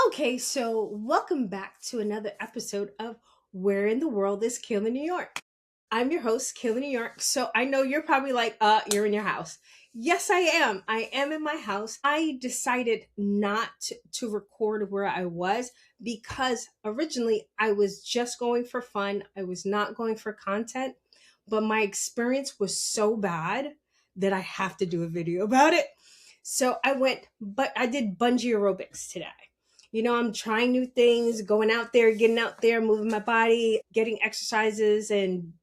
Okay, so welcome back to another episode of Where in the World is Kayla New York? I'm your host, Kayla New York. So I know you're probably like, you're in your house. Yes, I am. I am in my house. I decided not to record where I was because originally I was just going for fun. I was not going for content, but my experience was so bad that I have to do a video about it. So but I did bungee aerobics today. I'm trying new things, going out there, getting out there, moving my body, getting exercises and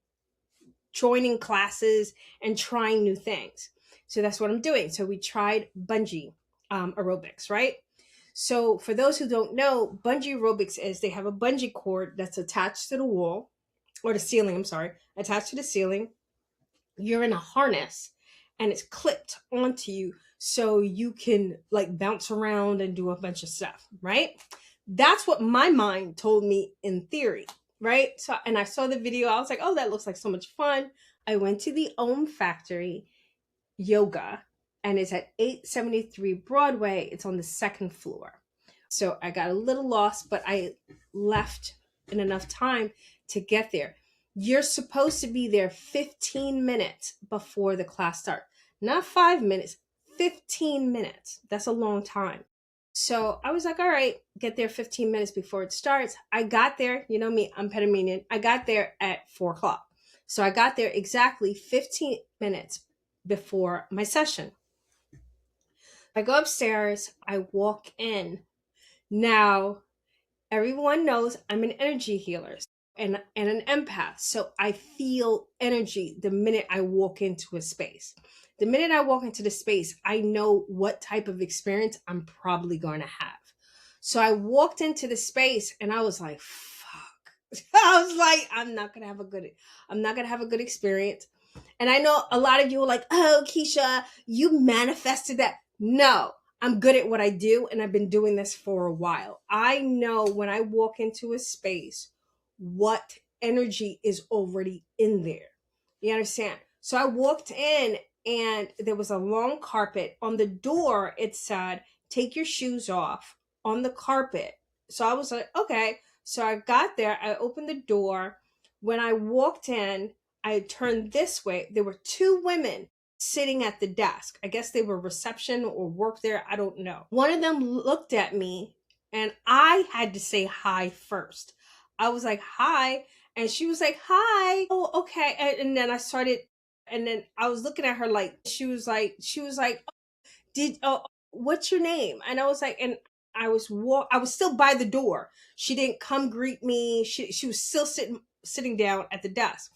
joining classes and trying new things. So that's what I'm doing. So we tried bungee aerobics, right? So for those who don't know, bungee aerobics is they have a bungee cord that's attached to the wall or the ceiling, I'm sorry, attached to the ceiling. You're in a harness and it's clipped onto you so you can like bounce around and do a bunch of stuff, right? That's what my mind told me in theory, right? So, and I saw the video, I was like, oh, that looks like so much fun. I went to the OM Factory Yoga and it's at 873 Broadway. It's on the second floor. So I got a little lost, but I left in enough time to get there. You're supposed to be there 15 minutes before the class starts. Not 5 minutes, 15 minutes. That's a long time. So I was like, all right, get there 15 minutes before it starts. I got there, you know me, I'm Panamanian. I got there at 4 o'clock. So I got there exactly 15 minutes before my session. I go upstairs, I walk in. Now, everyone knows I'm an energy healer and an empath. So I feel energy the minute I walk into a space. The minute I walk into the space, I know what type of experience I'm probably going to have. So I walked into the space and I was like, fuck. I was like, I'm not going to have a good experience. And I know a lot of you are like, oh, Keisha, you manifested that. No, I'm good at what I do, and I've been doing this for a while. I know when I walk into a space what energy is already in there. You understand? So I walked in, and there was a long carpet. On the door, it said, take your shoes off on the carpet. So I was like, okay. So I got there. I opened the door. When I walked in, I turned this way. There were two women sitting at the desk. I guess they were reception or work there. I don't know. One of them looked at me and I had to say hi first. I was like, hi. And she was like, hi. Oh, okay. And then I started, and then I was looking at her like, she was like, what's your name? And I was like, and I was still by the door. She didn't come greet me. She was still sitting down at the desk.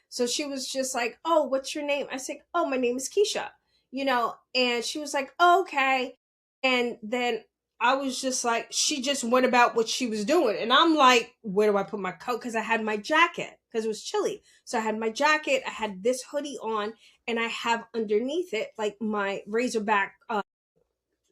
So she was just like, oh, what's your name? I said, oh, my name is Keisha, and she was like, oh, okay. And then I was just like, she just went about what she was doing. And I'm like, where do I put my coat? Because I had my jacket because it was chilly. So I had my jacket, I had this hoodie on, and I have underneath it like my Razorback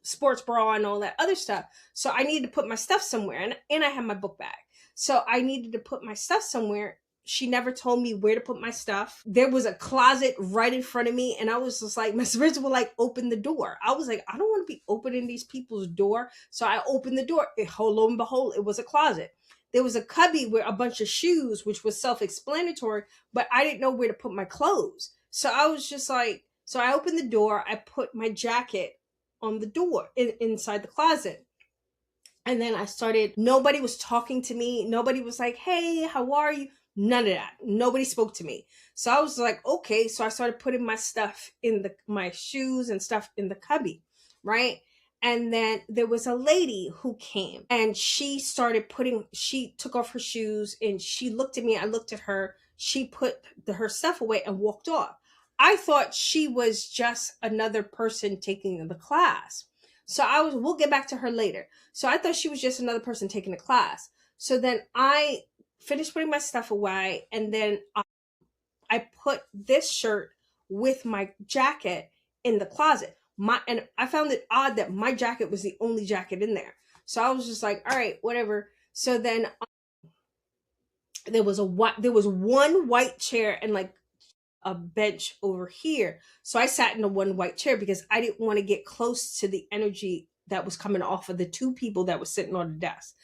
sports bra and all that other stuff. So I needed to put my stuff somewhere. And I had my book bag. So I needed to put my stuff somewhere. She never told me where to put my stuff. There was a closet right in front of me. And I was just like, my spirits were like, open the door. I was like, I don't want to be opening these people's door. So I opened the door. Lo and behold, it was a closet. There was a cubby with a bunch of shoes, which was self-explanatory, but I didn't know where to put my clothes. So I was just like, so I opened the door. I put my jacket on the door inside the closet. And then nobody was talking to me. Nobody was like, hey, how are you? None of that. Nobody spoke to me. So I was like, okay. So I started putting my stuff my shoes and stuff in the cubby, right? And then there was a lady who came and she took off her shoes and she looked at me. I looked at her. She put her stuff away and walked off. I thought she was just another person taking the class. So we'll get back to her later. So I thought she was just another person taking the class. So then I finished putting my stuff away. And then I put this shirt with my jacket in the closet. And I found it odd that my jacket was the only jacket in there. So I was just like, all right, whatever. So then there was one white chair and like a bench over here. So I sat in the one white chair because I didn't want to get close to the energy that was coming off of the two people that were sitting on the desk.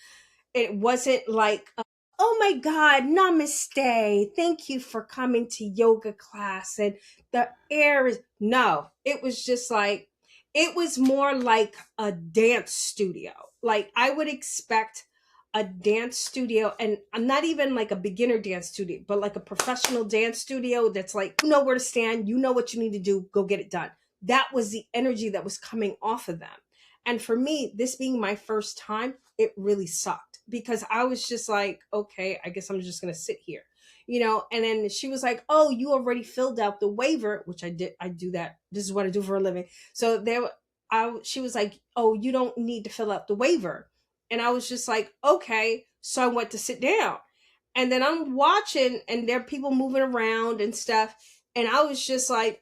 It wasn't like, oh my God, namaste. Thank you for coming to yoga class. And the air is, no, it was just like, it was more like a dance studio. Like I would expect a dance studio, and I'm not even like a beginner dance studio, but like a professional dance studio that's like, you know where to stand, you know what you need to do, go get it done. That was the energy that was coming off of them. And for me, this being my first time, it really sucked because I was just like, okay, I guess I'm just going to sit here, you know? And then she was like, oh, you already filled out the waiver, which I did. I do that. This is what I do for a living. So she was like, oh, you don't need to fill out the waiver. And I was just like, okay. So I went to sit down, and then I'm watching and there are people moving around and stuff. And I was just like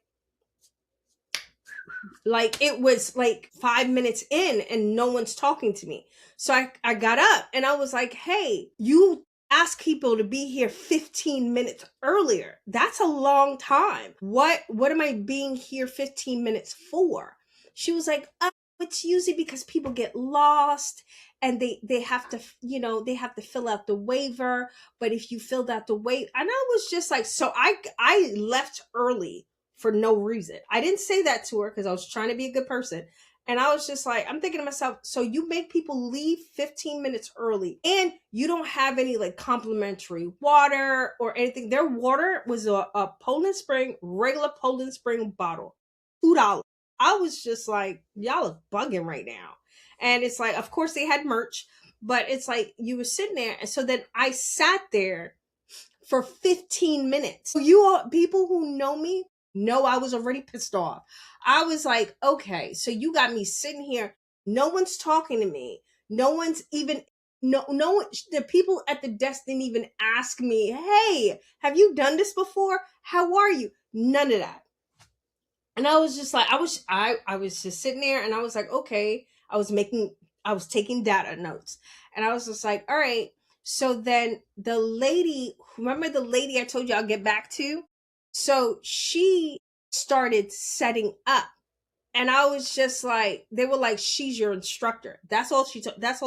it was like 5 minutes in and no one's talking to me. So I got up and I was like, hey, you ask people to be here 15 minutes earlier. That's a long time. What am I being here 15 minutes for? She was like, oh, it's usually because people get lost and they have to, you know, they have to fill out the waiver. But if you filled out the waiver, and I was just like, so I left early for no reason. I didn't say that to her because I was trying to be a good person. And I was just like, I'm thinking to myself, so you make people leave 15 minutes early and you don't have any like complimentary water or anything. Their water was a Poland Spring, regular Poland Spring bottle, $2. I was just like, y'all are bugging right now. And it's like, of course they had merch, but it's like you were sitting there. And so then I sat there for 15 minutes. You all, people who know me, know I was already pissed off. I was like, okay, so you got me sitting here. No one's talking to me. No one's even, no one, the people at the desk didn't even ask me, hey, have you done this before? How are you? None of that. And I was just like, I was just sitting there and I was like, okay, I was taking data notes. And I was just like, all right. So then the lady, remember the lady I told you I'll get back to? So she started setting up. And I was just like, they were like, she's your instructor. That's all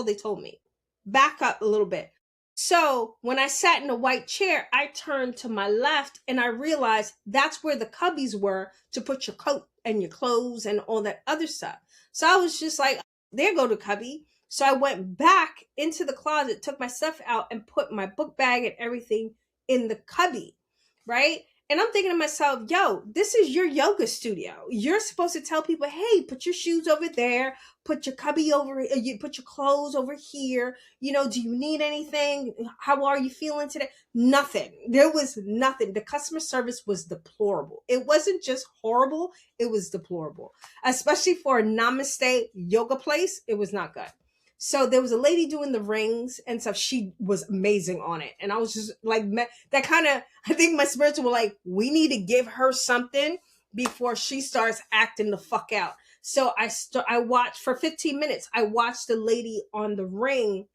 they told me. Back up a little bit. So when I sat in the white chair, I turned to my left and I realized that's where the cubbies were to put your coat and your clothes and all that other stuff. So I was just like, there go the cubby. So I went back into the closet, took my stuff out and put my book bag and everything in the cubby, right? And I'm thinking to myself, yo, this is your yoga studio. You're supposed to tell people, hey, put your shoes over there, put your cubby over, you put your clothes over here. You know, do you need anything? How are you feeling today? Nothing. There was nothing. The customer service was deplorable. It wasn't just horrible, it was deplorable. Especially for a namaste yoga place, it was not good. So there was a lady doing the rings and stuff. She was amazing on it. And I was just like, that kind of, I think my spirits were like, we need to give her something before she starts acting the fuck out. So I watched for 15 minutes. I watched the lady on the ring.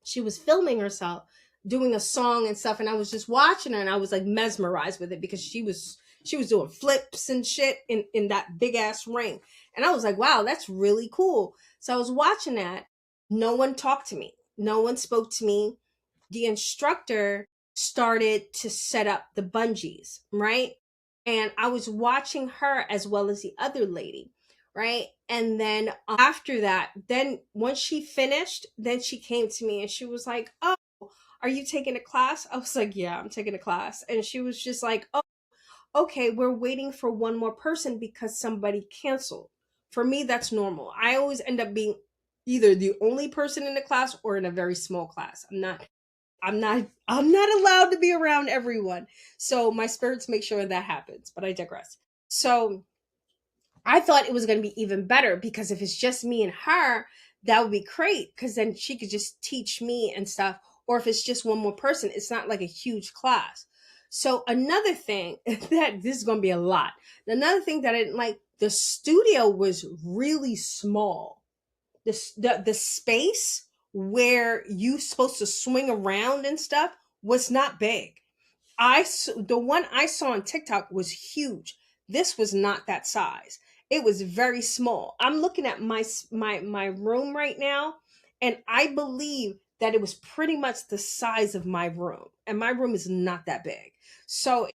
She was filming herself doing a song and stuff. And I was just watching her and I was like mesmerized with it because she was doing flips and shit in that big ass ring. And I was like, wow, that's really cool. So I was watching that. No one talked to me. No one spoke to me. The instructor started to set up the bungees, right? And I was watching her as well as the other lady, right? And then after that, then once she finished, then she came to me and she was like, oh, are you taking a class? I was like, yeah, I'm taking a class. And she was just like, oh, okay, we're waiting for one more person because somebody canceled. For me, that's normal. I always end up being either the only person in the class or in a very small class. I'm not allowed to be around everyone. So my spirits make sure that happens, but I digress. So I thought it was going to be even better because if it's just me and her, that would be great because then she could just teach me and stuff. Or if it's just one more person, it's not like a huge class. So another thing that this is going to be a lot. Another thing that I didn't like, the studio was really small. The space where you supposed to swing around and stuff was not big. The one I saw on TikTok was huge. This was not that size. It was very small. I'm looking at my room right now, and I believe that it was pretty much the size of my room. And my room is not that big. So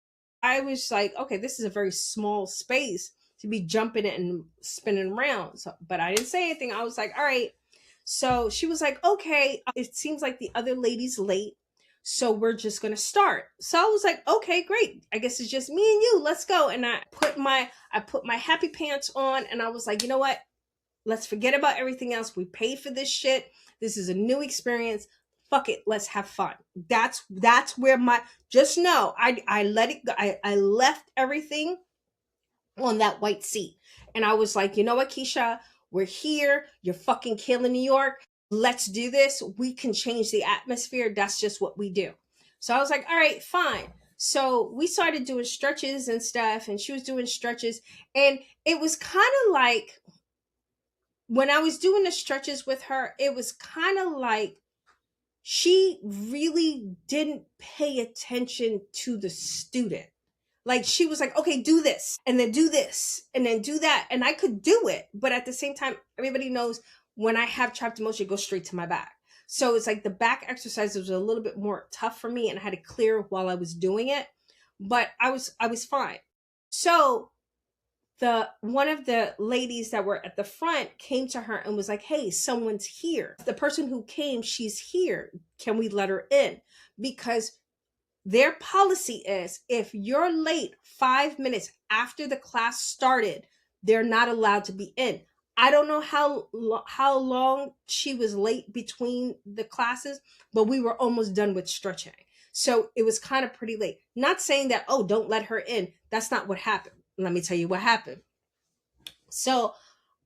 I was like, okay, this is a very small space to be jumping it and spinning around. So, but I didn't say anything. I was like, all right. So she was like, okay, it seems like the other lady's late. So we're just gonna start. So I was like, okay, great. I guess it's just me and you. Let's go. And I put my happy pants on, and I was like, you know what? Let's forget about everything else. We paid for this shit. This is a new experience. Fuck it. Let's have fun. That's where my, just know I let it go. I left everything on that white seat. And I was like, you know what, Keisha? We're here. You're fucking killing New York. Let's do this. We can change the atmosphere. That's just what we do. So I was like, all right, fine. So we started doing stretches and stuff, and she was doing stretches. And it was kind of like, when I was doing the stretches with her, it was kind of like she really didn't pay attention to the student. Like, she was like, okay, do this, and then do this, and then do that. And I could do it. But at the same time, everybody knows when I have trapped emotion, it goes straight to my back. So it's like the back exercises was a little bit more tough for me, and I had to clear while I was doing it. But I was fine. So the one of the ladies that were at the front came to her and was like, hey, someone's here. The person who came, she's here. Can we let her in? Because their policy is, if you're late 5 minutes after the class started, they're not allowed to be in. I don't know how long she was late between the classes, but we were almost done with stretching. So it was kind of pretty late. Not saying that, oh, don't let her in. That's not what happened. Let me tell you what happened. So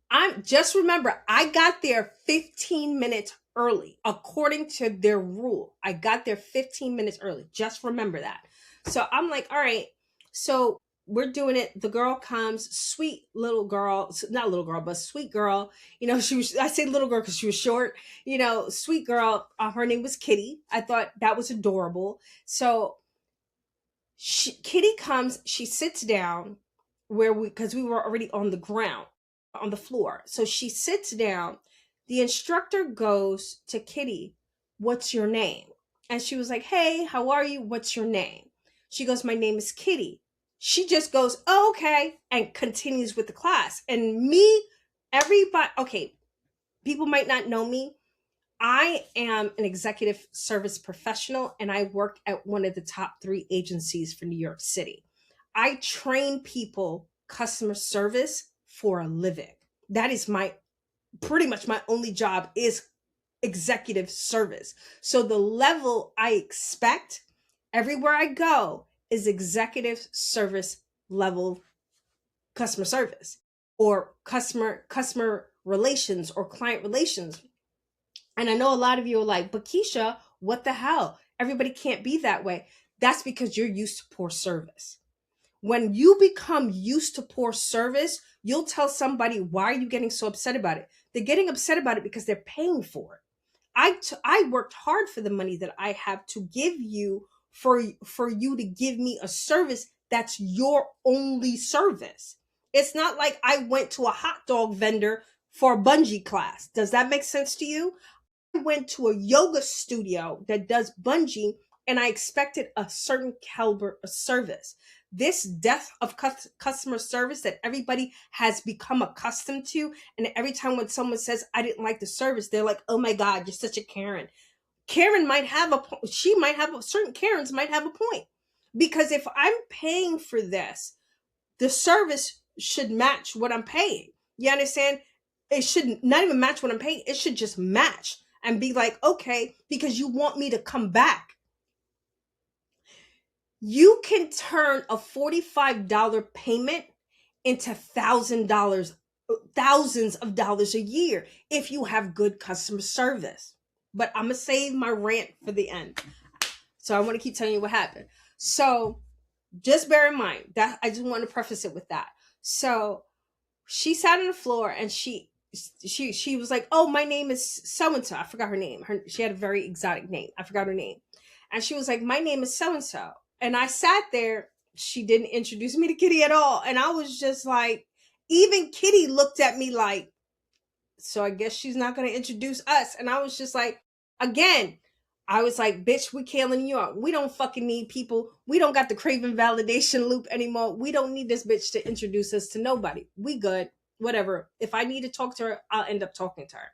I'm just, remember, I got there 15 minutes early according to their rule. I got there 15 minutes early. Just remember that. So I'm like, all right. So we're doing it. The girl comes, sweet little girl, not little girl, but sweet girl. You know, she was, I say little girl because she was short, you know, sweet girl. Her name was Kitty. I thought that was adorable. So Kitty comes, she sits down because we were already on the ground, on the floor. So she sits down. The instructor goes to Kitty, what's your name? And she was like, hey, how are you? What's your name? She goes, my name is Kitty. She just goes, oh, okay, and continues with the class. And me, everybody, okay, people might not know me. I am an executive service professional, and I work at one of the top 3 agencies for New York City. I train people customer service for a living. That is pretty much my only job is executive service. So the level I expect everywhere I go is executive service level customer service, or customer relations, or client relations. And I know a lot of you are like, but Keisha, what the hell? Everybody can't be that way. That's because you're used to poor service. When you become used to poor service, you'll tell somebody, why are you getting so upset about it? They're getting upset about it because they're paying for it. I worked hard for the money that I have to give you, for you to give me a service that's your only service. It's not like I went to a hot dog vendor for a bungee class. Does that make sense to you? I went to a yoga studio that does bungee, and I expected a certain caliber of service. This death of customer service that everybody has become accustomed to, and every time when someone says, I didn't like the service, they're like, oh my God, you're such a Karen. Karen might have certain Karens might have a point. Because if I'm paying for this, the service should match what I'm paying. You understand? It should not even match what I'm paying. It should just match and be like, okay, because you want me to come back. You can turn a $45 payment into thousands of dollars a year if you have good customer service. But I'm going to save my rant for the end. So I want to keep telling you what happened. So just bear in mind that I just want to preface it with that. So she sat on the floor, and she was like, oh, my name is so-and-so. I forgot her name. She had a very exotic name. I forgot her name. And she was like, my name is so-and-so. And I sat there. She didn't introduce me to Kitty at all. And I was just like, even Kitty looked at me like, so I guess she's not going to introduce us. And I was just like, again, I was like, bitch, we killing New York. We don't fucking need people. We don't got the craving validation loop anymore. We don't need this bitch to introduce us to nobody. We good. Whatever. If I need to talk to her, I'll end up talking to her.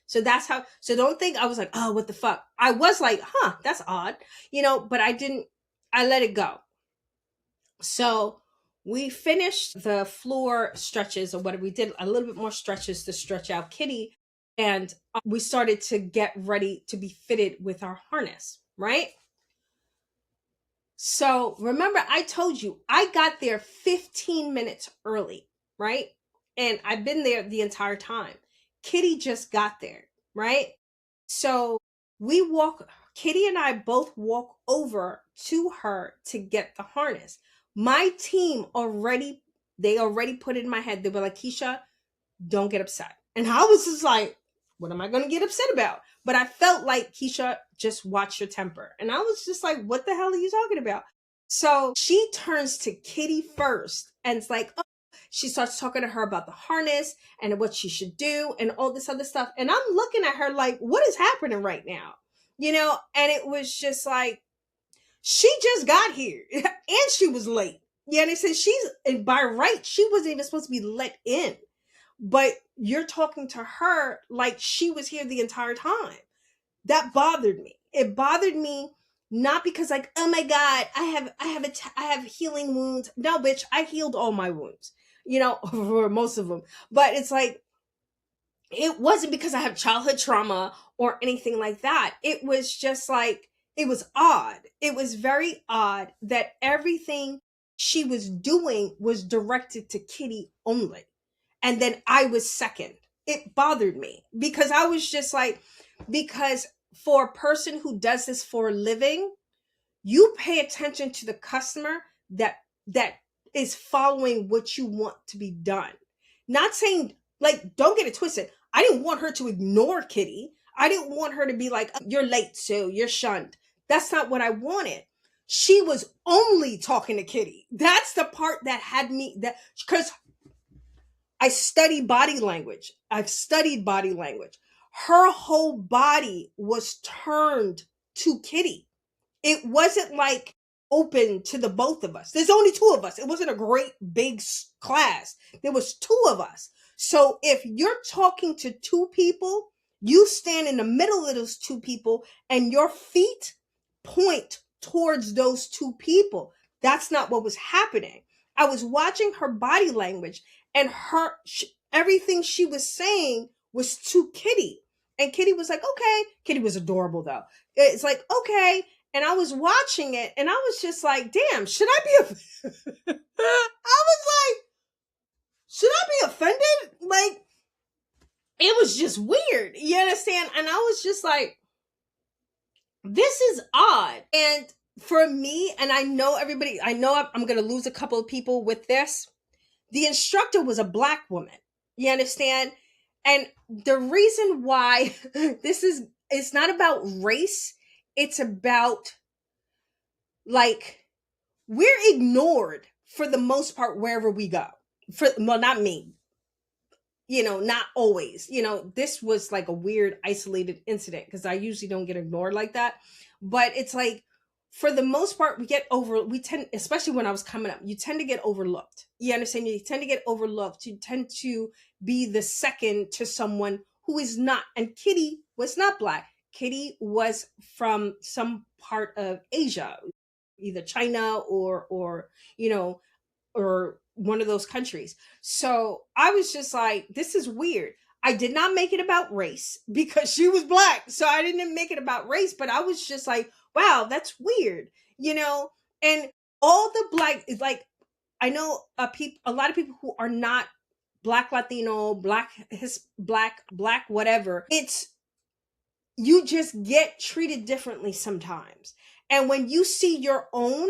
So that's how, so don't think I was like, oh, what the fuck? I was like, that's odd, but I didn't, I let it go. So we finished the floor stretches or whatever. We did a little bit more stretches to stretch out Kitty. And we started to get ready to be fitted with our harness, right? So remember, I told you I got there 15 minutes early, right? And I've been there the entire time. Kitty just got there, right? So Kitty and I both walk over to her to get the harness. My team they already put it in my head. They were like, Keisha, don't get upset. And I was just like, what am I going to get upset about? But I felt like, Keisha, just watch your temper. And I was just like, what the hell are you talking about? So she turns to Kitty first and it's like, oh, she starts talking to her about the harness and what she should do and all this other stuff. And I'm looking at her like, what is happening right now? And it was just like, she just got here and she was late. Yeah, and it says and by right, she wasn't even supposed to be let in. But you're talking to her like she was here the entire time. That bothered me. It bothered me not because like, oh my God, I have healing wounds. No, bitch, I healed all my wounds, for most of them. But it's like, it wasn't because I have childhood trauma or anything like that. It was just like, it was odd. It was very odd that everything she was doing was directed to Kitty only. And then I was second. It bothered me because I was just like, because for a person who does this for a living, you pay attention to the customer that is following what you want to be done. Not saying, like, don't get it twisted. I didn't want her to ignore Kitty. I didn't want her to be like, oh, you're late, so you're shunned. That's not what I wanted. She was only talking to Kitty. That's the part that had me, that because I study body language. I've studied body language. Her whole body was turned to Kitty. It wasn't like open to the both of us. There's only two of us. It wasn't a great big class. There was two of us. So if you're talking to two people, you stand in the middle of those two people and your feet point towards those two people. That's not what was happening. I was watching her body language and everything she was saying was to Kitty. And Kitty was like, okay. Kitty was adorable though. It's like, okay. And I was watching it and I was just like, damn, should I be I was like, should I be offended? Like, it was just weird. You understand? And I was just like, this is odd. And for me, and I know I'm going to lose a couple of people with this. The instructor was a Black woman. You understand? And the reason why it's not about race. It's about, like, we're ignored for the most part wherever we go. Well, not me. Not always. This was like a weird isolated incident because I usually don't get ignored like that. But it's like, for the most part, especially when I was coming up, you tend to get overlooked. You understand? You tend to get overlooked. You tend to be the second to someone who is not. And Kitty was not Black. Kitty was from some part of Asia, either China or one of those countries. So I was just like, this is weird. I did not make it about race because she was Black. So I didn't make it about race, but I was just like, wow, that's weird, and all the Black is like, I know a lot of people who are not Black, Latino, Black, Black, whatever. It's, you just get treated differently sometimes. And when you see your own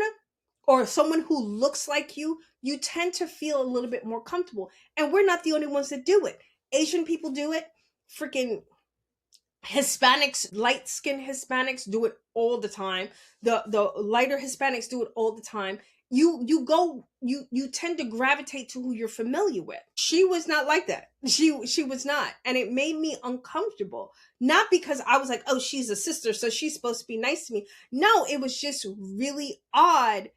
or someone who looks like you tend to feel a little bit more comfortable. And we're not the only ones that do it. Asian people do it. Freaking Hispanics, light-skinned Hispanics do it all the time. The lighter Hispanics do it all the time. you tend to gravitate to who you're familiar with. She was not like that. She was not, and it made me uncomfortable. Not because I was like, oh, she's a sister, so she's supposed to be nice to me. No, it was just really odd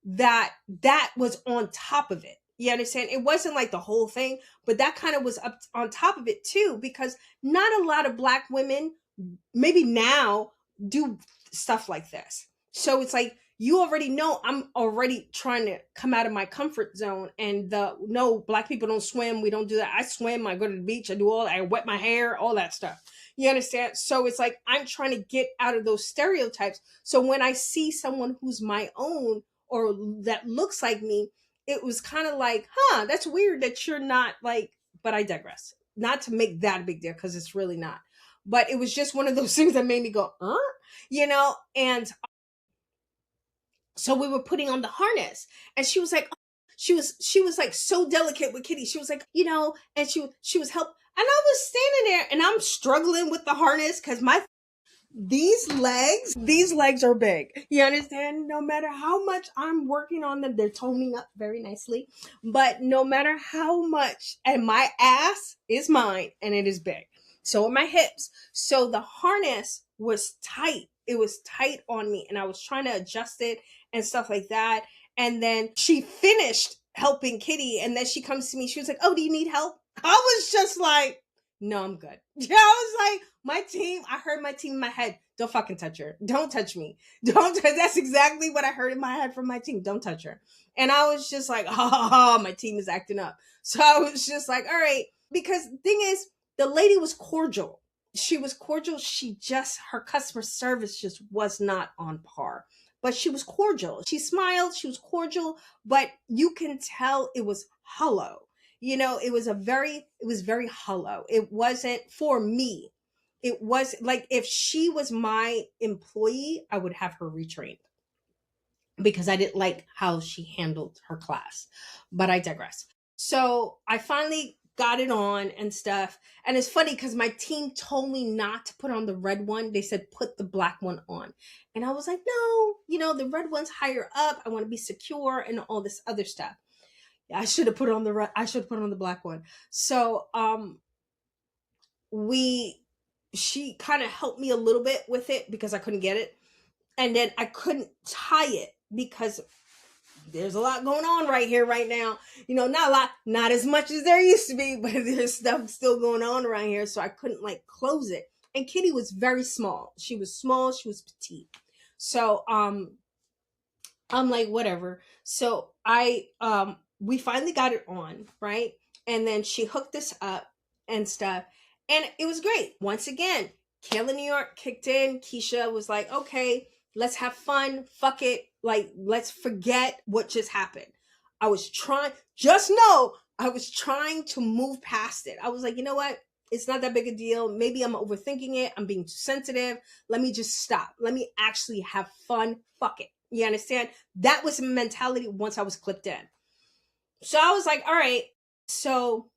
that that was on top of it. You understand? It wasn't like the whole thing, but that kind of was up on top of it too, because not a lot of Black women, maybe now, do stuff like this. So it's like, you already know I'm already trying to come out of my comfort zone. And the no, Black people don't swim. We don't do that. I swim. I go to the beach. I do all. I wet my hair. All that stuff. You understand? So it's like I'm trying to get out of those stereotypes. So when I see someone who's my own or that looks like me, it was kind of like, huh, that's weird that you're not like. But I digress. Not to make that a big deal, because it's really not. But it was just one of those things that made me go, huh? And so we were putting on the harness, and she was like, she was like so delicate with Kitty. She was like, and she was help, and I was standing there and I'm struggling with the harness because these legs are big. You understand? No matter how much I'm working on them, they're toning up very nicely. But no matter how much, and my ass is mine and it is big. So are my hips. So the harness was tight. It was tight on me, and I was trying to adjust it and stuff like that. And then she finished helping Kitty, and then she comes to me. She was like, "Oh, do you need help?" I was just like, "No, I'm good." Yeah, I was like, my team, I heard my team in my head, "Don't fucking touch her. Don't touch me. Don't." That's exactly what I heard in my head from my team. "Don't touch her." And I was just like, oh, my team is acting up. So I was just like, all right. Because the thing is, the lady was cordial. She was cordial. Her customer service just was not on par. But she was cordial. She smiled. She was cordial. But you can tell it was hollow. It was very hollow. It wasn't for me. It was like, if she was my employee, I would have her retrained, because I didn't like how she handled her class. But I digress. So I finally got it on and stuff. And it's funny because my team told me not to put on the red one. They said, put the black one on. And I was like, no, the red one's higher up. I want to be secure and all this other stuff. I should have put on the black one. So she kind of helped me a little bit with it because I couldn't get it. And then I couldn't tie it because there's a lot going on right here, right now. Not a lot, not as much as there used to be, but there's stuff still going on around here. So I couldn't like close it. And Kitty was very small. She was small. She was petite. So, I'm like, whatever. So we finally got it on, right? And then she hooked us up and stuff. And it was great. Once again, Kayla, New York kicked in. Keisha was like, okay, let's have fun. Fuck it. Like, let's forget what just happened. I was trying to move past it. I was like, you know what? It's not that big a deal. Maybe I'm overthinking it. I'm being too sensitive. Let me just stop. Let me actually have fun. Fuck it. You understand? That was the mentality once I was clipped in. So I was like, all right. So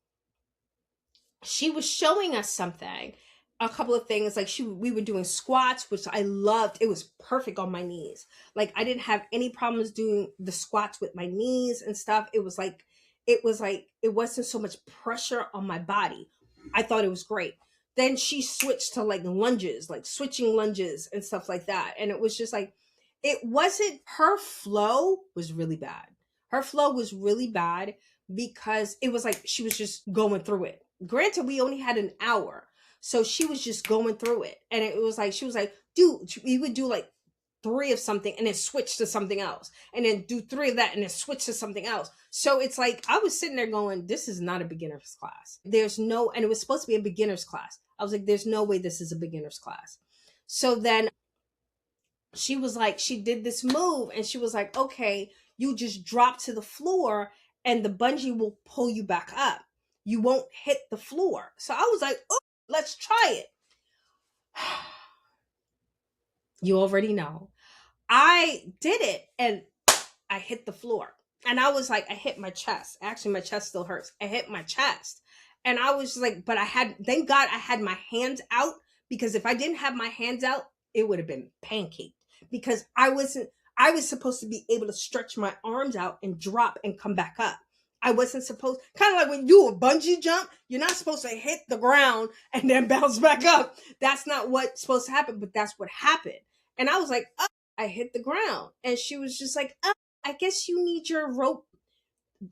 she was showing us something, a couple of things. Like we were doing squats, which I loved. It was perfect on my knees. Like I didn't have any problems doing the squats with my knees and stuff. It wasn't so much pressure on my body. I thought it was great. Then she switched to like lunges, like switching lunges and stuff like that. And it was just like, her flow was really bad. Her flow was really bad because it was like she was just going through it. Granted, we only had an hour. So she was just going through it. And it was like, she was like, dude, we would do like 3 of something and then switch to something else. And then do 3 of that and then switch to something else. So it's like, I was sitting there going, this is not a beginner's class. And it was supposed to be a beginner's class. I was like, there's no way this is a beginner's class. So then she was like, she did this move and she was like, okay, you just drop to the floor and the bungee will pull you back up. You won't hit the floor. So I was like, oh, let's try it. You already know. I did it and I hit the floor. And I was like, I hit my chest. Actually, my chest still hurts. I hit my chest. And I was like, but thank God I had my hands out, because if I didn't have my hands out, it would have been pancaked, because I I was supposed to be able to stretch my arms out and drop and come back up. I wasn't supposed, kind of like when you do a bungee jump, you're not supposed to hit the ground and then bounce back up. That's not what's supposed to happen, but that's what happened. And I was like, oh, I hit the ground. And she was just like, oh, I guess you need your rope,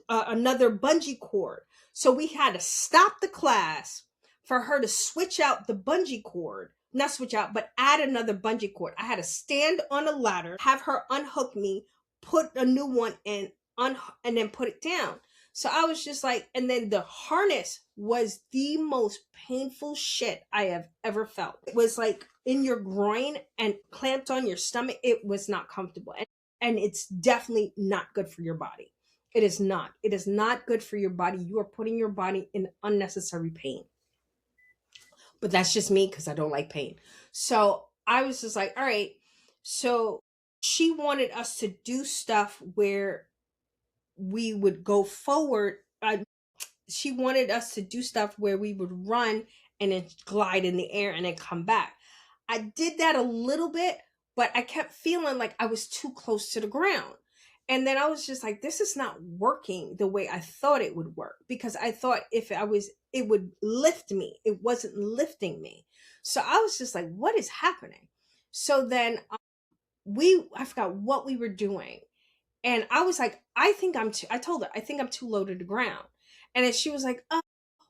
another bungee cord. So we had to stop the class for her to switch out the bungee cord, not switch out, but add another bungee cord. I had to stand on a ladder, have her unhook me, put a new one in, and then put it down. So I was just like, and then the harness was the most painful shit I have ever felt. It was like in your groin and clamped on your stomach. It was not comfortable. And it's definitely not good for your body. It is not. It is not good for your body. You are putting your body in unnecessary pain. But that's just me because I don't like pain. So I was just like, all right. So she wanted us to do stuff where we would go forward. She wanted us to do stuff where we would run and then glide in the air and then come back. I did that a little bit, but I kept feeling like I was too close to the ground. And then I was just like, this is not working the way I thought it would work, because I thought if I was, it would lift me. It wasn't lifting me. So I was just like, what is happening? So then I forgot what we were doing. And I was like, I told her, I think I'm too low to the ground. And then she was like, oh,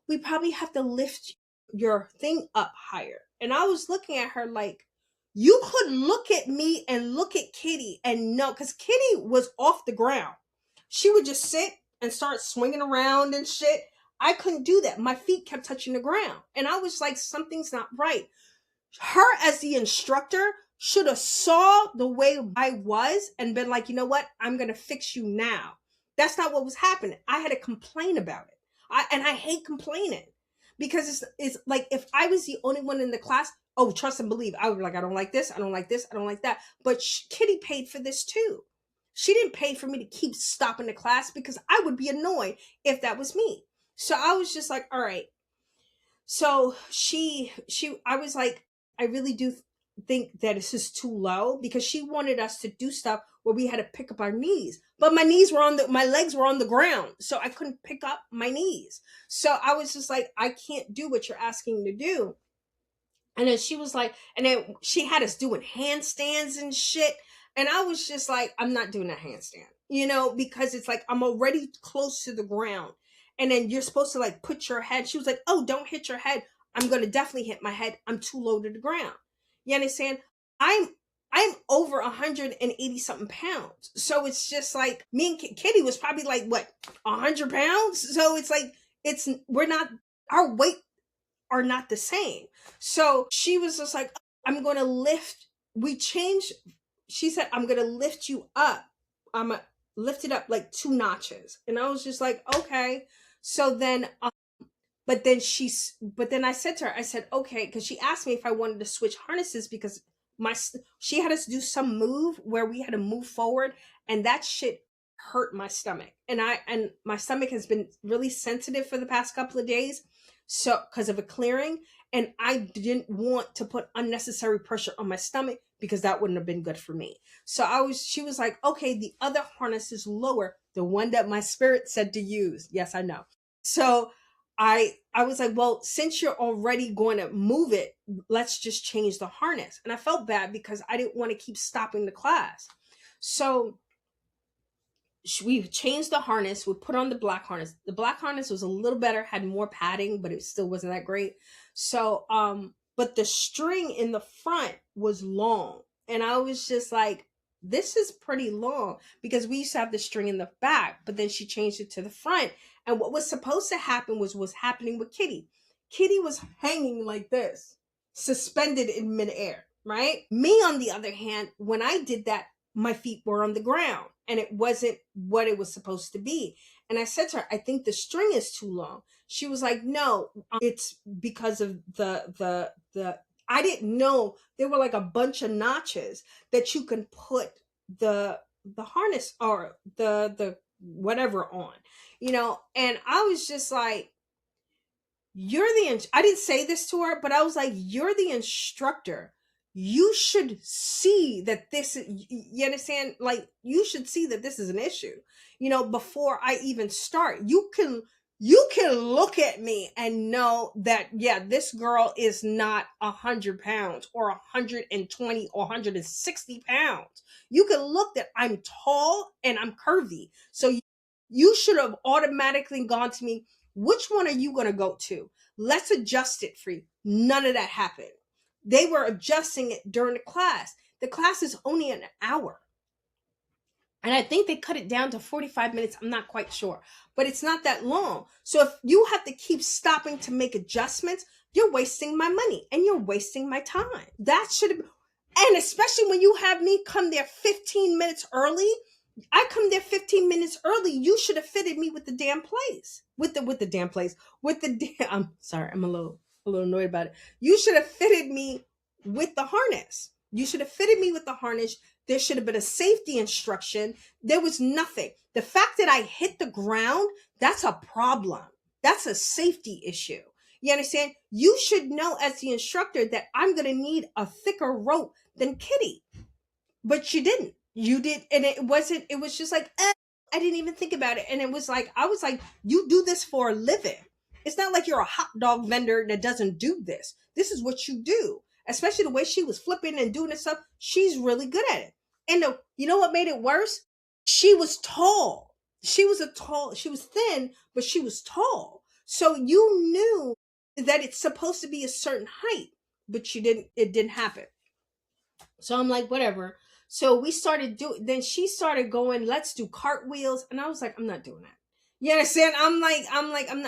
we probably have to lift your thing up higher. And I was looking at her like, you could look at me and look at Kitty and know, because Kitty was off the ground. She would just sit and start swinging around and shit. I couldn't do that. My feet kept touching the ground. And I was like, something's not right. Her as the instructor should have saw the way I was and been like, you know what? I'm going to fix you now. That's not what was happening. I had to complain about it. I hate complaining, because it's like, if I was the only one in the class, oh, trust and believe, I would be like, I don't like this. I don't like this. I don't like that. But Kitty paid for this too. She didn't pay for me to keep stopping the class, because I would be annoyed if that was me. So I was just like, all right. So I was like, I really do think that this is too low, because she wanted us to do stuff where we had to pick up our knees, but my legs were on the ground, so I couldn't pick up my knees. So I was just like, I can't do what you're asking me to do. And then she was like, and then she had us doing handstands and shit. And I was just like, I'm not doing a handstand, because it's like, I'm already close to the ground. And then you're supposed to like put your head. She was like, oh, don't hit your head. I'm going to definitely hit my head. I'm too low to the ground. You understand? I'm over 180 something pounds. So it's just like, me and Kitty was probably like, what, 100 pounds? So it's like, our weight are not the same. So she was just like, I'm going to lift. She said, I'm going to lift you up. I'm going to lift it up like 2 notches. And I was just like, okay. So then, but then I said to her, I said, okay, because she asked me if I wanted to switch harnesses, because she had us do some move where we had to move forward, and that shit hurt my stomach. And my stomach has been really sensitive for the past couple of days. So, because of a clearing, and I didn't want to put unnecessary pressure on my stomach, because that wouldn't have been good for me. So she was like, okay, the other harness is lower, the one that my spirit said to use. Yes, I know. So I was like, well, since you're already going to move it, let's just change the harness. And I felt bad because I didn't want to keep stopping the class. So we changed the harness. We put on the black harness. The black harness was a little better, had more padding, but it still wasn't that great. So, but the string in the front was long. And I was just like, this is pretty long, because we used to have the string in the back, but then she changed it to the front. And what was supposed to happen was happening with Kitty. Kitty was hanging like this, suspended in midair, right? Me, on the other hand, when I did that, my feet were on the ground, and it wasn't what it was supposed to be. And I said to her, I think the string is too long. She was like, no, it's because of the I didn't know there were like a bunch of notches that you can put the harness or the whatever on, and I was just like, I didn't say this to her, but I was like, you're the instructor. you should see that this, you understand? Like, you should see that this is an issue. Before I even start, you can look at me and know that, yeah, this girl is not 100 pounds or 120 or 160 pounds. You can look that I'm tall and I'm curvy. So you should have automatically gone to me. Which one are you going to go to? Let's adjust it for you. None of that happened. They were adjusting it during the class. The class is only an hour. And I think they cut it down to 45 minutes. I'm not quite sure, but it's not that long. So if you have to keep stopping to make adjustments, you're wasting my money and you're wasting my time. That should have, and especially when you have me come there 15 minutes early. I come there 15 minutes early. You should have fitted me with the damn place. With the damn place. I'm sorry, I'm a little annoyed about it. You should have fitted me with the harness. You should have fitted me with the harness. There should have been a safety instruction. There was nothing. The fact that I hit the ground, that's a problem. That's a safety issue. You understand? You should know as the instructor that I'm going to need a thicker rope than Kitty. But you didn't. You did. And it was just like, I didn't even think about it. And it was like, I was like, you do this for a living. It's not like you're a hot dog vendor that doesn't do this. This is what you do. Especially the way she was flipping and doing this stuff. She's really good at it. And you know what made it worse? She was tall. She was thin, but she was tall. So you knew that it's supposed to be a certain height, but it didn't happen. So I'm like, whatever. So we started then she started going, let's do cartwheels. And I was like, I'm not doing that. You understand? I'm not.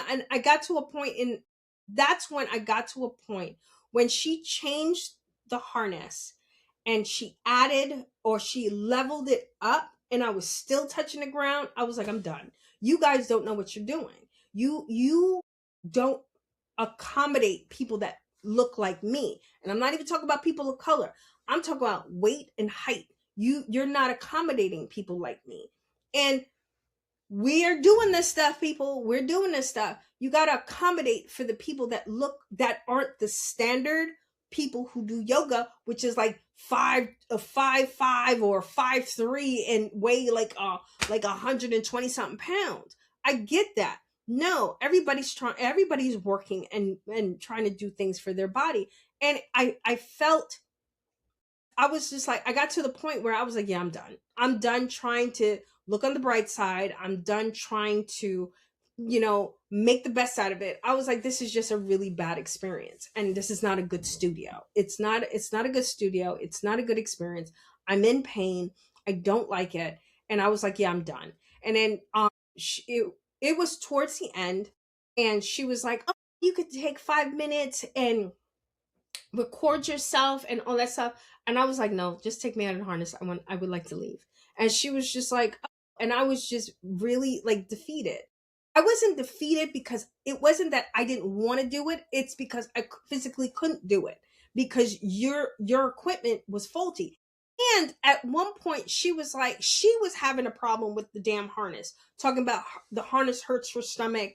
And I got to a point that's when I got to a point when she changed the harness and she added or she leveled it up and I was still touching the ground. I was like, I'm done. You guys don't know what you're doing. You don't accommodate people that look like me. And I'm not even talking about people of color. I'm talking about weight and height. You're not accommodating people like me. And we're doing this stuff, people. We're doing this stuff. You got to accommodate for the people that aren't the standard people who do yoga, which is like 5'5" or 5'3" and weigh like 120 something pounds. I get that. No, everybody's working and trying to do things for their body. And I felt, I was just like, I got to the point where I was like, yeah, I'm done. I'm done trying to look on the bright side. I'm done trying to, make the best out of it. I was like, this is just a really bad experience. And this is not a good studio. It's not a good studio. It's not a good experience. I'm in pain. I don't like it. And I was like, yeah, I'm done. And then it was towards the end and she was like, oh, you could take 5 minutes and record yourself and all that stuff. And I was like, no, just take me out of the harness. I would like to leave. And she was just like, oh. And I was just really like defeated. I wasn't defeated because it wasn't that I didn't want to do it. It's because I physically couldn't do it because your equipment was faulty. And at one point she was like, she was having a problem with the damn harness, talking about the harness hurts her stomach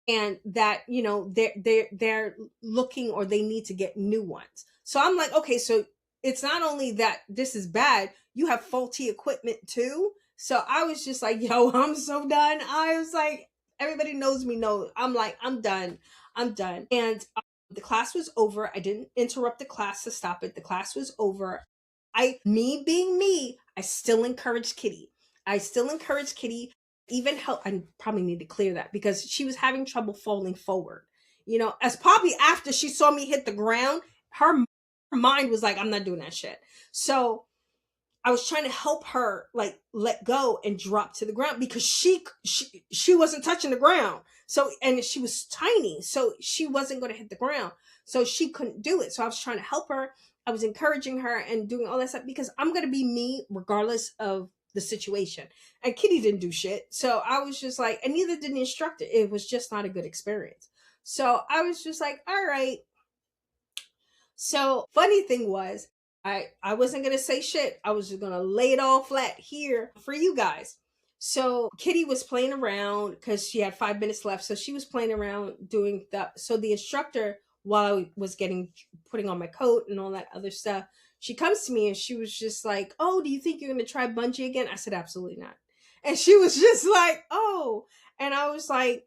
and that, they're looking or they need to get new ones. So I'm like, okay, so it's not only that this is bad, you have faulty equipment too. So I was just like, yo, I'm so done. I was like, everybody knows me. No, I'm like, I'm done. And the class was over. I didn't interrupt the class to stop it. The class was over. Me being me, I still encouraged Kitty. Even help. I probably need to clear that because she was having trouble falling forward. As probably after she saw me hit the ground, her mind was like, I'm not doing that shit. So I was trying to help her like let go and drop to the ground because she wasn't touching the ground. So, and she was tiny, so she wasn't going to hit the ground. So she couldn't do it. So I was trying to help her. I was encouraging her and doing all that stuff because I'm going to be me regardless of the situation. And Kitty didn't do shit. So I was just like, and neither did the instructor. It was just not a good experience. So I was just like, all right. So funny thing was, I wasn't going to say shit. I was just going to lay it all flat here for you guys. So Kitty was playing around because she had 5 minutes left. So she was playing around doing that. So the instructor while I was putting on my coat and all that other stuff, she comes to me and she was just like, "Oh, do you think you're going to try bungee again?" I said, "Absolutely not." And she was just like, "Oh." And I was like,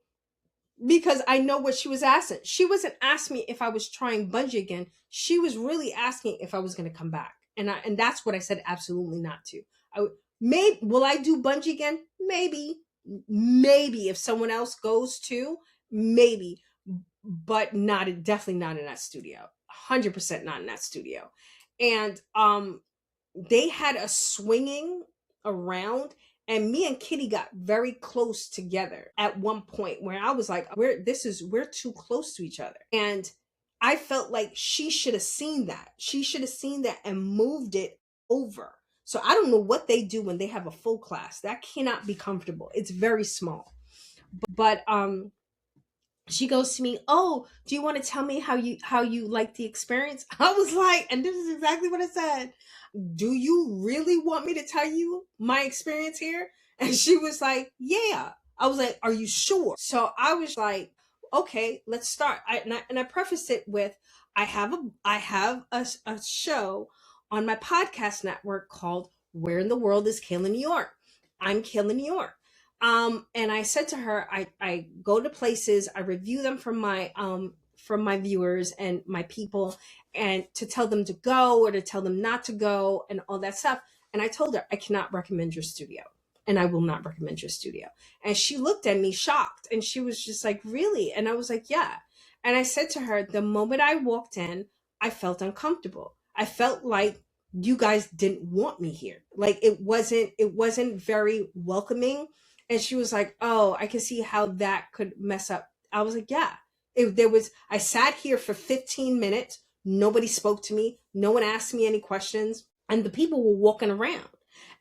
because I know what she was asking. She wasn't asking me if I was trying bungee again. She was really asking if I was going to come back. And that's what I said absolutely not to. Maybe will I do bungee again? Maybe if someone else goes to, maybe, but definitely not in that studio. 100% not in that studio. And they had a swinging around, and me and Kitty got very close together at one point where I was like, we're too close to each other. And I felt like she should have seen that. She should have seen that and moved it over. So I don't know what they do when they have a full class. That cannot be comfortable. It's very small. But she goes to me, "Oh, do you want to tell me how you like the experience?" I was like, and this is exactly what I said. "Do you really want me to tell you my experience here?" And she was like, "Yeah." I was like, "Are you sure?" So I was like, "Okay, let's start." And I prefaced it with, I have a show on my podcast network called Where in the World is Kayla, New York? I'm Kayla, New York. And I said to her, I go to places, I review them from my viewers and my people, and to tell them to go or to tell them not to go and all that stuff. And I told her, I cannot recommend your studio, and I will not recommend your studio. And she looked at me shocked, and she was just like, "Really?" And I was like, "Yeah." And I said to her, the moment I walked in, I felt uncomfortable. I felt like you guys didn't want me here. Like it wasn't very welcoming. And she was like, "Oh, I can see how that could mess up." I was like, "Yeah." I sat here for 15 minutes. Nobody spoke to me. No one asked me any questions. And the people were walking around.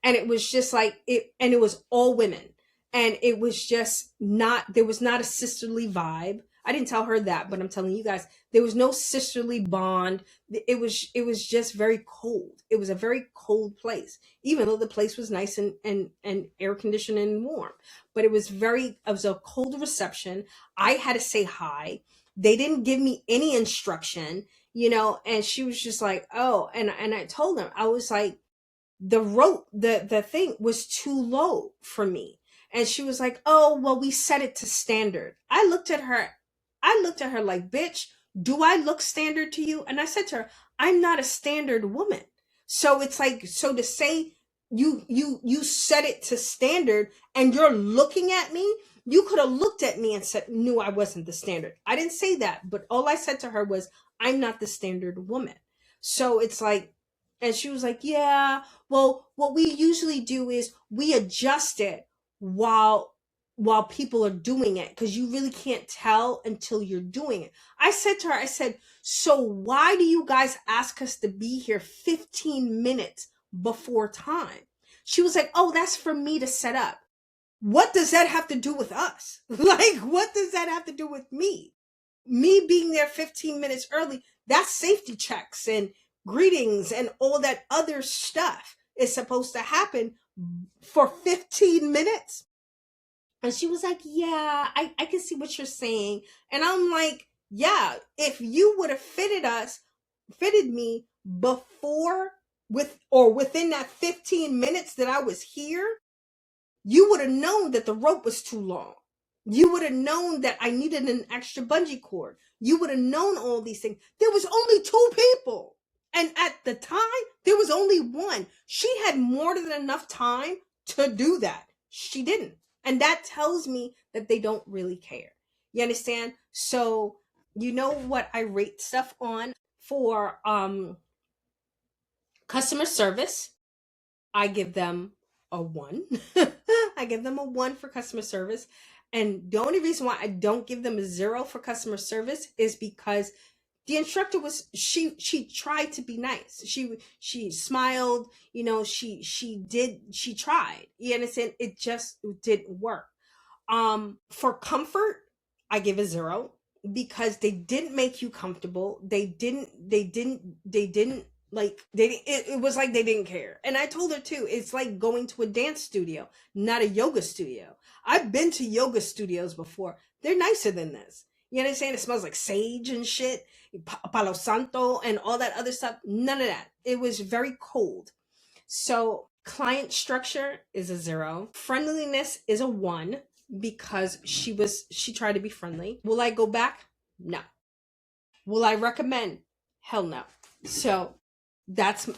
And it was just like and it was all women. And it was just there was not a sisterly vibe. I didn't tell her that, but I'm telling you guys, there was no sisterly bond. It was just very cold. It was a very cold place, even though the place was nice and air conditioned and warm. But it was a cold reception. I had to say hi. They didn't give me any instruction, and she was just like, "Oh." And I told them, I was like, the rope, the thing was too low for me. And she was like, "Oh, well, we set it to standard." I looked at her like, "Bitch, do I look standard to you?" And I said to her, "I'm not a standard woman." So it's like, so to say you set it to standard and you're looking at me, you could have looked at me and said, "Knew I wasn't the standard." I didn't say that, but all I said to her was, "I'm not the standard woman." So it's like, and she was like, "Yeah, well, what we usually do is we adjust it while people are doing it, because you really can't tell until you're doing it." I said to her, I said, "So why do you guys ask us to be here 15 minutes before time?" She was like, "Oh, that's for me to set up." What does that have to do with us? Like, what does that have to do with me? Me being there 15 minutes early, that's safety checks and greetings and all that other stuff is supposed to happen for 15 minutes. And she was like, "Yeah, I can see what you're saying." And I'm like, "Yeah, if you would have fitted me before, within that 15 minutes that I was here, you would have known that the rope was too long. You would have known that I needed an extra bungee cord. You would have known all these things. There was only two people. And at the time, there was only one. She had more than enough time to do that. She didn't. And that tells me that they don't really care. You understand? So, you know what I rate stuff on for customer service? I give them a 1. I give them a 1 for customer service. And the only reason why I don't give them a 0 for customer service is because the instructor she tried to be nice. She smiled, she tried. You understand? It just didn't work. For comfort, I give a 0, because they didn't make you comfortable. They didn't like, it was like they didn't care. And I told her too, it's like going to a dance studio, not a yoga studio. I've been to yoga studios before. They're nicer than this. You understand? It smells like sage and shit, Palo Santo and all that other stuff. None of that. It was very cold. So client structure is a 0. Friendliness is a 1 because she tried to be friendly. Will I go back? No. Will I recommend? Hell no. So that's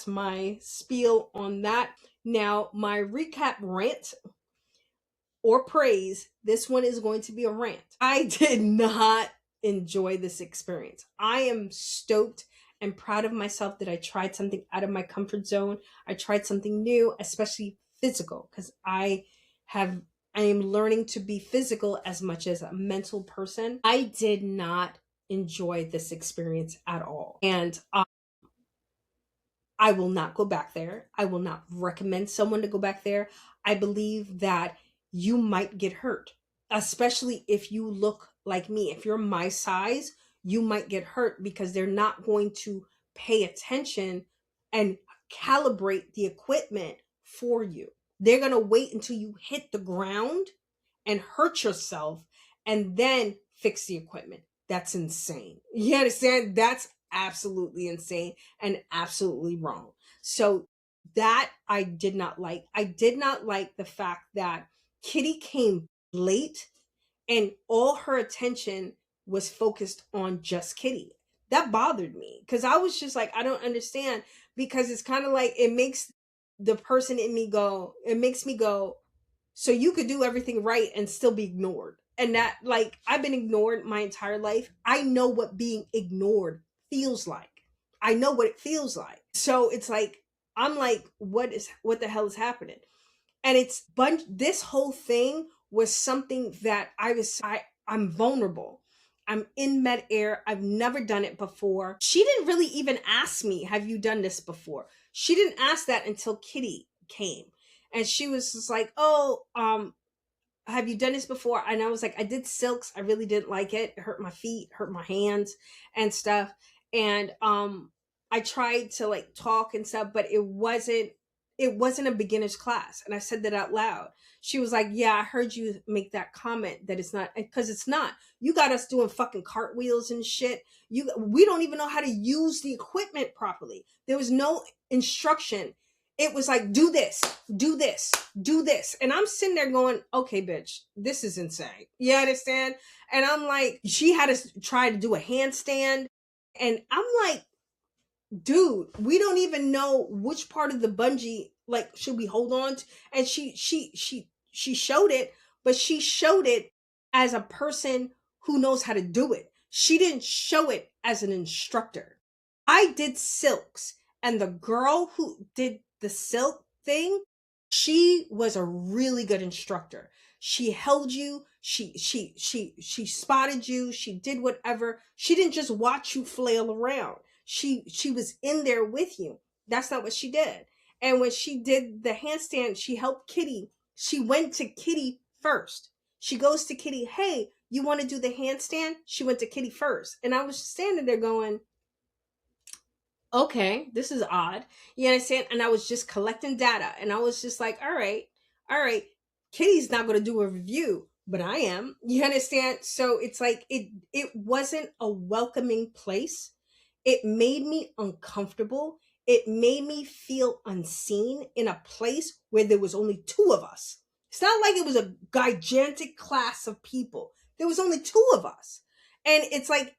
my spiel on that. Now my recap rant or praise, this one is going to be a rant. I did not enjoy this experience. I am stoked and proud of myself that I tried something out of my comfort zone. I tried something new, especially physical, because I am learning to be physical as much as a mental person. I did not enjoy this experience at all. And I will not go back there. I will not recommend someone to go back there. I believe that you might get hurt, especially if you look like me. If you're my size, you might get hurt because they're not going to pay attention and calibrate the equipment for you. They're going to wait until you hit the ground and hurt yourself and then fix the equipment. That's insane. You understand? That's absolutely insane and absolutely wrong. So that I did not like. I did not like the fact that Kitty came late and all her attention was focused on just Kitty. That bothered me because I was just like, I don't understand, because it's kind of like it makes the person in me go, it makes me go, so you could do everything right and still be ignored. And that, like, I've been ignored my entire life. I know what being ignored feels like. I know what it feels like. So it's like, I'm like, what the hell is happening? And this whole thing was something that I'm vulnerable. I'm in midair. I've never done it before. She didn't really even ask me, have you done this before? She didn't ask that until Kitty came. And she was just like, oh, have you done this before? And I was like, I did silks. I really didn't like it. It hurt my feet, hurt my hands and stuff. And I tried to like talk and stuff, but it wasn't a beginner's class. And I said that out loud. She was like, yeah, I heard you make that comment that it's not, because it's not. You got us doing fucking cartwheels and shit. We don't even know how to use the equipment properly. There was no instruction. It was like, do this, do this, do this. And I'm sitting there going, okay, bitch, this is insane. You understand? And I'm like, she had us try to do a handstand. And I'm like, dude, we don't even know which part of the bungee, like, should we hold on to? And she showed it, but she showed it as a person who knows how to do it. She didn't show it as an instructor. I did silks, and the girl who did the silk thing, she was a really good instructor. She held you, she spotted you, she did whatever. She didn't just watch you flail around. She was in there with you. That's not what she did. And when she did the handstand, she helped Kitty. She went to Kitty first. She goes to Kitty, hey, you want to do the handstand? She went to Kitty first. And I was standing there going, okay, this is odd. You understand? And I was just collecting data. And I was just like, all right, Kitty's not going to do a review, but I am. You understand? So it's like, it wasn't a welcoming place. It made me uncomfortable. It made me feel unseen in a place where there was only 2 of us. It's not like it was a gigantic class of people. There was only 2 of us. And it's like,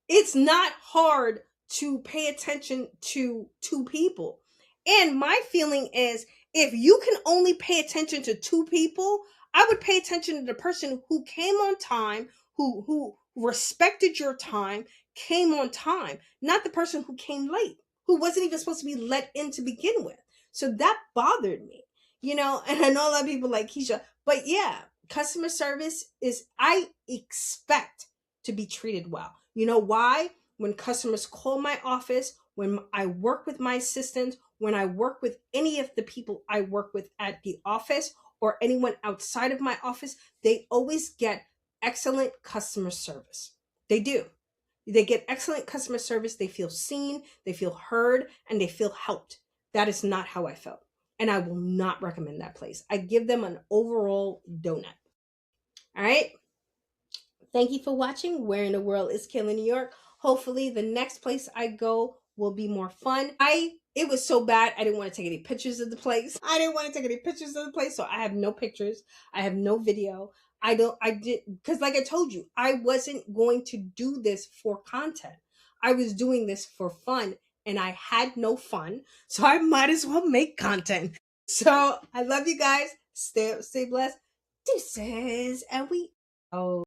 it's not hard to pay attention to 2 people. And my feeling is, if you can only pay attention to 2 people, I would pay attention to the person who came on time, who respected your time, came on time, not the person who came late, who wasn't even supposed to be let in to begin with. So that bothered me, and I know a lot of people like Keisha, but yeah, customer service is, I expect to be treated well. You know why? When customers call my office, when I work with my assistants, when I work with any of the people I work with at the office or anyone outside of my office, they always get excellent customer service. They do. They get excellent customer service. They feel seen, they feel heard, and they feel helped. That is not how I felt. And I will not recommend that place. I give them an overall donut. All right. Thank you for watching Where in the World is Killing New York. Hopefully the next place I go will be more fun. It was so bad I didn't want to take any pictures of the place. So I have no pictures. I have no video. I did because like I told you, I wasn't going to do this for content. I was doing this for fun and I had no fun. So I might as well make content. So I love you guys. Stay blessed. Deuces. And we